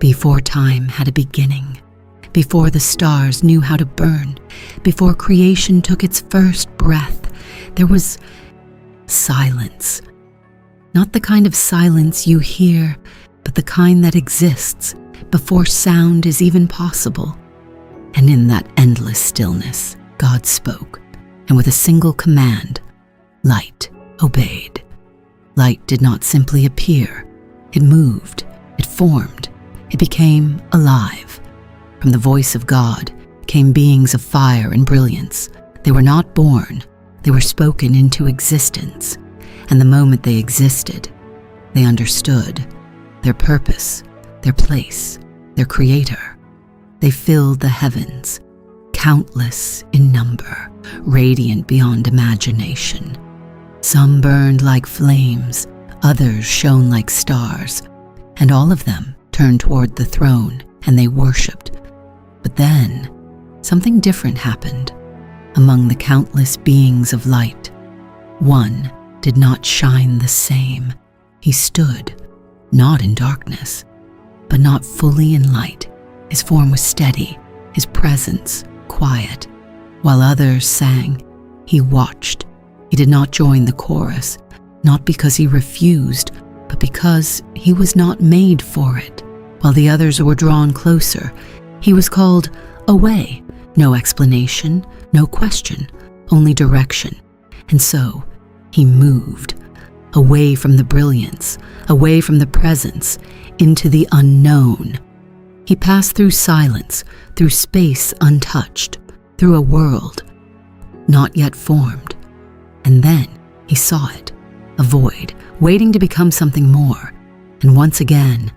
Before time had a beginning, before the stars knew how to burn, before creation took its first breath, there was silence. Not the kind of silence you hear, but the kind that exists before sound is even possible. And in that endless stillness, God spoke, and with a single command, light obeyed. Light did not simply appear. It moved, it formed, it became alive. From the voice of God came beings of fire and brilliance. They were not born, they were spoken into existence. And the moment they existed, they understood their purpose, their place, their creator. They filled the heavens, countless in number, radiant beyond imagination. Some burned like flames, others shone like stars, and all of them turned toward the throne and they worshipped. But then, something different happened. Among the countless beings of light, one did not shine the same. He stood, not in darkness, but not fully in light. His form was steady, his presence quiet. While others sang, he watched. He did not join the chorus, not because he refused, but because he was not made for it. While the others were drawn closer, he was called away. No explanation, no question, only direction. And so he moved, away from the brilliance, away from the presence, into the unknown. He passed through silence, through space untouched, through a world not yet formed. And then he saw it, a void, waiting to become something more. And once again,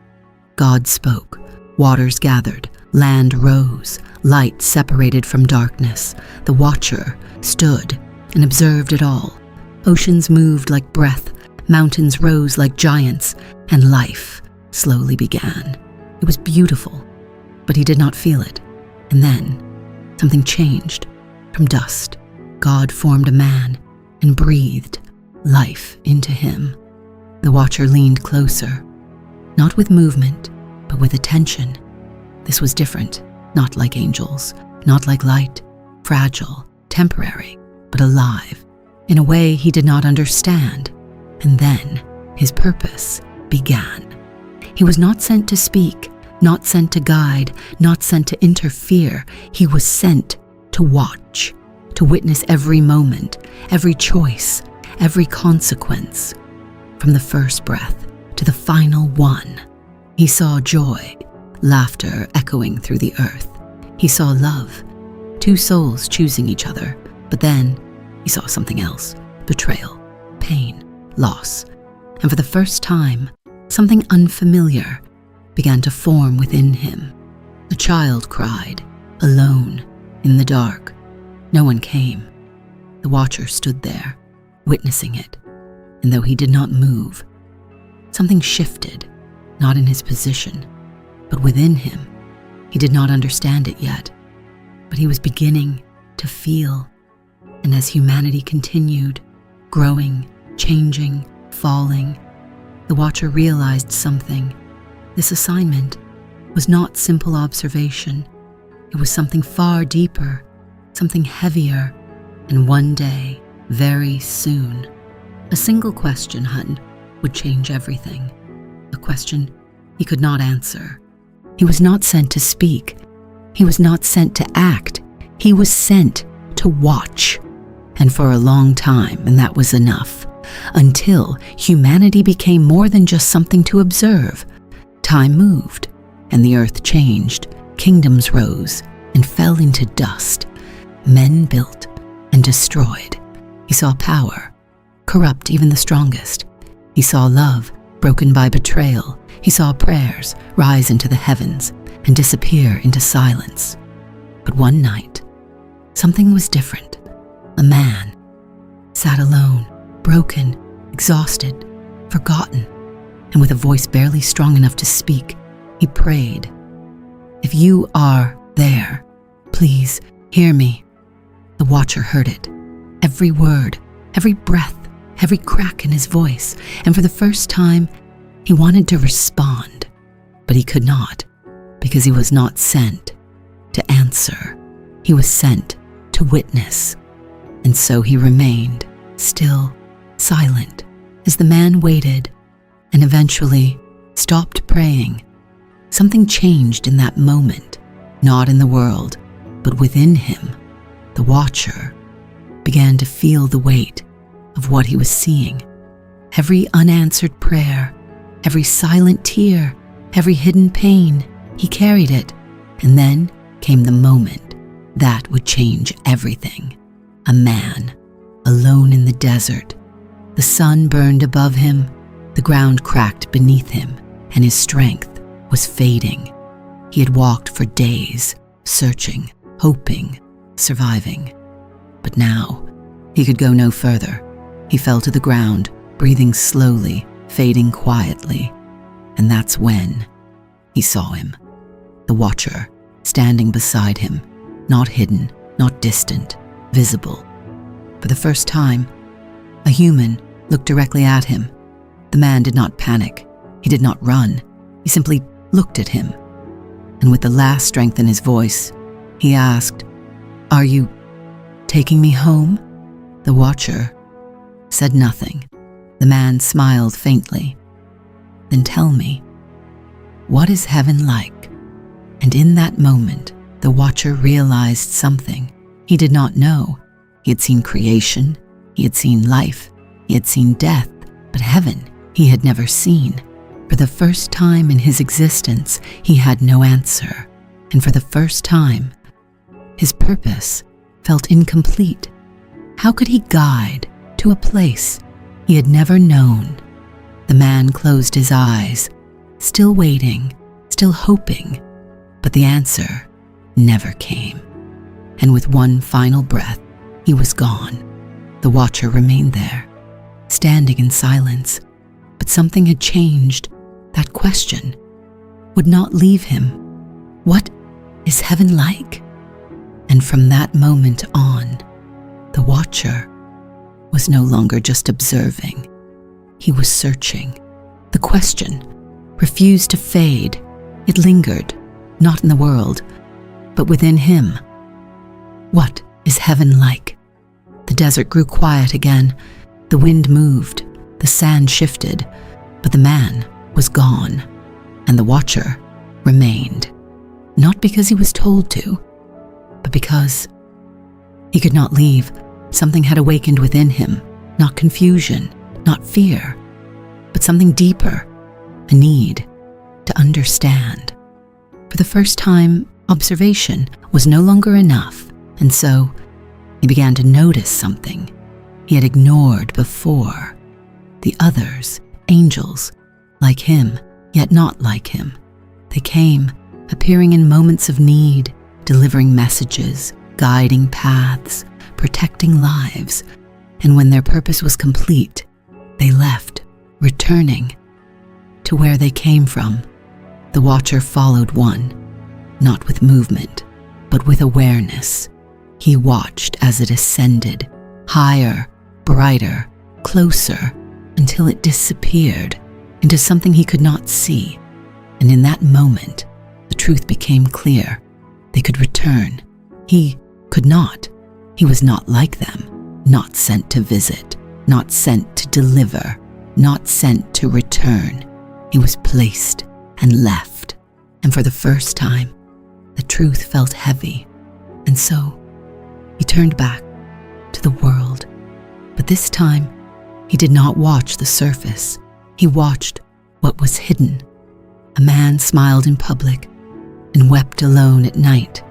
God spoke. Waters gathered, land rose, light separated from darkness. The watcher stood and observed it all. Oceans moved like breath, mountains rose like giants, and life slowly began. It was beautiful, but he did not feel it. And then something changed. From dust, God formed a man and breathed life into him. The watcher leaned closer, not with movement, but with attention. This was different, not like angels, not like light, fragile, temporary, but alive, in a way he did not understand. And then his purpose began. He was not sent to speak, not sent to guide, not sent to interfere. He was sent to watch, to witness every moment, every choice, every consequence. From the first breath to the final one, he saw joy, laughter echoing through the earth. He saw love, two souls choosing each other. But then he saw something else, betrayal, pain, loss. And for the first time, something unfamiliar began to form within him. A child cried, alone, in the dark. No one came. The watcher stood there, witnessing it. And though he did not move, something shifted, not in his position, but within him. He did not understand it yet, but he was beginning to feel. And as humanity continued, growing, changing, falling, the watcher realized something. This assignment was not simple observation. It was something far deeper, something heavier, and one day, very soon, a single question, Hutton, would change everything. A question he could not answer. He was not sent to speak. He was not sent to act. He was sent to watch. And for a long time, and that was enough, until humanity became more than just something to observe. Time moved, and the earth changed. Kingdoms rose and fell into dust. Men built and destroyed. He saw power corrupt even the strongest. He saw love broken by betrayal. He saw prayers rise into the heavens and disappear into silence. But one night, something was different. A man sat alone, broken, exhausted, forgotten, and with a voice barely strong enough to speak, he prayed, "If you are there, please hear me." The watcher heard it, every word, every breath, every crack in his voice, and for the first time, he wanted to respond, but he could not. because he was not sent to answer. He was sent to witness. And so he remained, still, silent, as the man waited and eventually stopped praying. Something changed in that moment, not in the world, but within him. The watcher began to feel the weight of what he was seeing. Every unanswered prayer, every silent tear, every hidden pain, he carried it. And then came the moment that would change everything. A man, alone in the desert. The sun burned above him, the ground cracked beneath him, and his strength was fading. He had walked for days, searching, hoping, surviving. But now, he could go no further. He fell to the ground, breathing slowly, fading quietly. And that's when he saw him. The watcher, standing beside him, not hidden, not distant, visible. For the first time, a human looked directly at him. The man did not panic. He did not run. He simply looked at him. And with the last strength in his voice, he asked, "Are you taking me home?" The watcher said nothing. The man smiled faintly. "Then tell me, what is heaven like?" And in that moment, the watcher realized something he did not know. He had seen creation, he had seen life, he had seen death, but heaven he had never seen. For the first time in his existence, he had no answer. And for the first time, his purpose felt incomplete. How could he guide to a place he had never known? The man closed his eyes, still waiting, still hoping, but the answer never came. And with one final breath, he was gone. The watcher remained there, standing in silence, but something had changed. That question would not leave him. What is heaven like? And from that moment on, the watcher was no longer just observing. He was searching. The question refused to fade. It lingered, not in the world, but within him. What is heaven like? The desert grew quiet again. The wind moved. The sand shifted. But the man was gone. And the watcher remained. Not because he was told to, but because he could not leave. Something had awakened within him. Not confusion, not fear, but something deeper. A need to understand. For the first time, observation was no longer enough, and so he began to notice something he had ignored before. The others, angels, like him, yet not like him. They came, appearing in moments of need, delivering messages, guiding paths, protecting lives, and when their purpose was complete, they left, returning to where they came from. The watcher followed one, not with movement, but with awareness. He watched as it ascended, higher, brighter, closer, until it disappeared into something he could not see. And in that moment, the truth became clear. They could return. He could not. He was not like them, not sent to visit, not sent to deliver, not sent to return. He was placed and left. And for the first time, the truth felt heavy. And so, he turned back to the world. But this time, he did not watch the surface. He watched what was hidden. A man smiled in public and wept alone at night.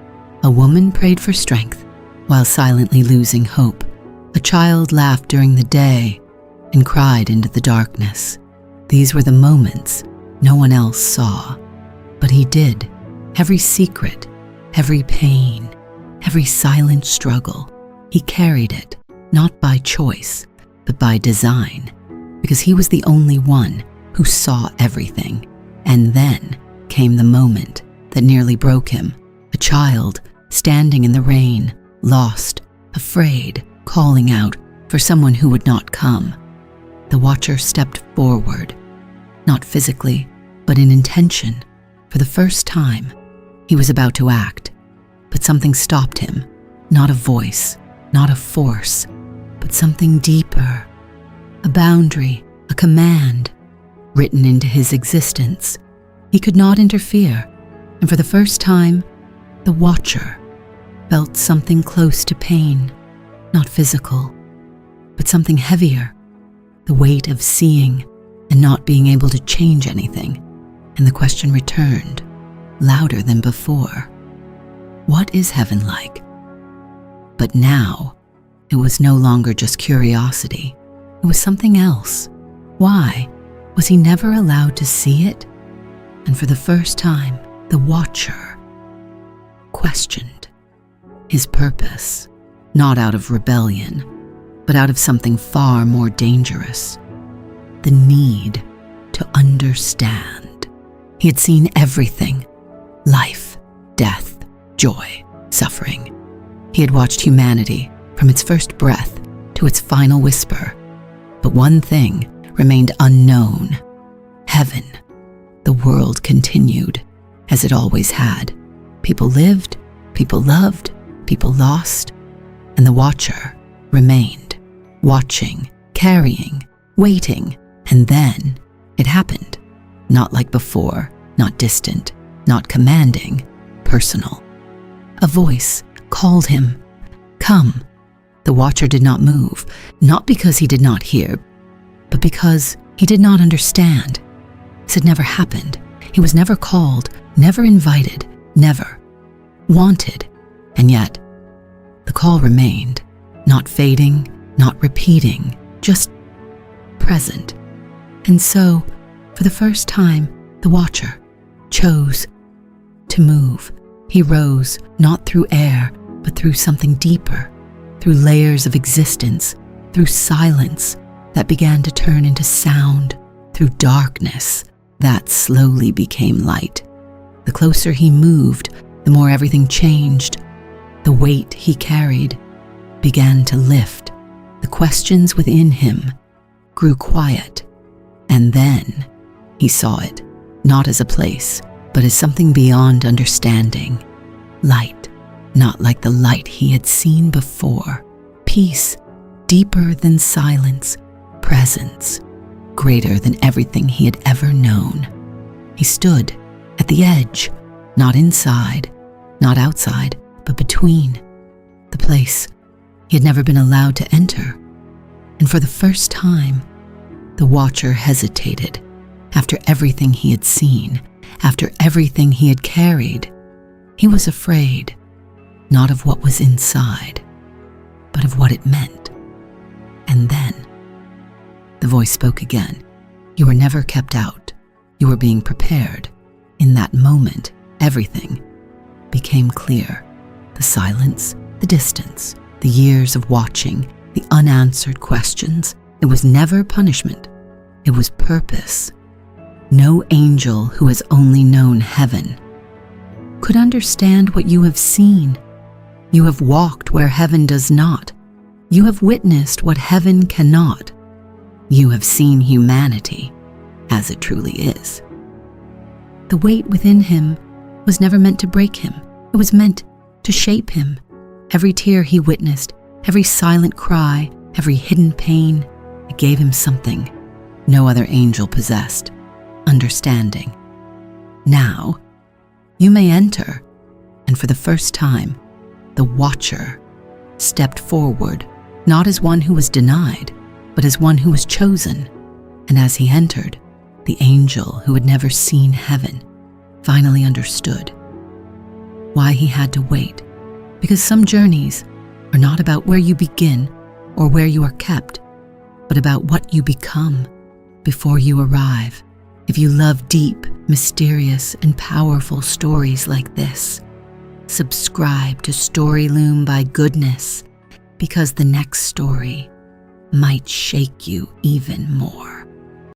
A woman prayed for strength while silently losing hope. A child laughed during the day and cried into the darkness. These were the moments no one else saw, but he did. Every secret, every pain, every silent struggle, he carried it, not by choice, but by design, because he was the only one who saw everything. And then came the moment that nearly broke him. A child standing in the rain, lost, afraid, calling out for someone who would not come. The watcher stepped forward, not physically, but in intention. For the first time, He was about to act, but something stopped him. Not a voice, not a force, but something deeper. A boundary, a command, written into his existence. He could not interfere, and for the first time, the watcher felt something close to pain, not physical, but something heavier, the weight of seeing and not being able to change anything. And the question returned, louder than before. What is heaven like? But now, it was no longer just curiosity. It was something else. Why? Was he never allowed to see it? And for the first time, the watcher questioned his purpose, not out of rebellion, but out of something far more dangerous, the need to understand. He had seen everything: life, death, joy, suffering. He had watched humanity from its first breath to its final whisper. But one thing remained unknown: heaven. The world continued, as it always had. People lived, people loved, people lost, and the watcher remained, watching, carrying, waiting, and then it happened. Not like before, not distant, not commanding, personal. A voice called him, "Come." The watcher did not move, not because he did not hear, but because he did not understand. This had never happened. He was never called, never invited, never wanted. And yet, the call remained, not fading, not repeating, just present. And so, for the first time, the watcher chose to move. He rose, not through air, but through something deeper, through layers of existence, through silence that began to turn into sound, through darkness that slowly became light. The closer he moved, the more everything changed. The weight he carried began to lift. The questions within him grew quiet. And then he saw it, not as a place, but as something beyond understanding. Light, not like the light he had seen before. Peace, deeper than silence. Presence, greater than everything he had ever known. He stood at the edge, not inside, not outside, but between. The place he had never been allowed to enter. And for the first time, the watcher hesitated. After everything he had seen, after everything he had carried, he was afraid, not of what was inside, but of what it meant. And then, the voice spoke again. You were never kept out. You were being prepared. In that moment, everything became clear. The silence, the distance, the years of watching, the unanswered questions. It was never punishment. It was purpose. No angel who has only known heaven could understand what you have seen. You have walked where heaven does not. You have witnessed what heaven cannot. You have seen humanity as it truly is. The weight within him was never meant to break him. It was meant to shape him. Every tear he witnessed, every silent cry, every hidden pain, it gave him something no other angel possessed: understanding. Now, you may enter, and for the first time, the watcher stepped forward, not as one who was denied, but as one who was chosen. And as he entered, the angel who had never seen heaven finally understood why he had to wait. Because some journeys are not about where you begin or where you are kept, but about what you become before you arrive. If you love deep, mysterious, and powerful stories like this, subscribe to Storyloom by Goodness, because the next story might shake you even more.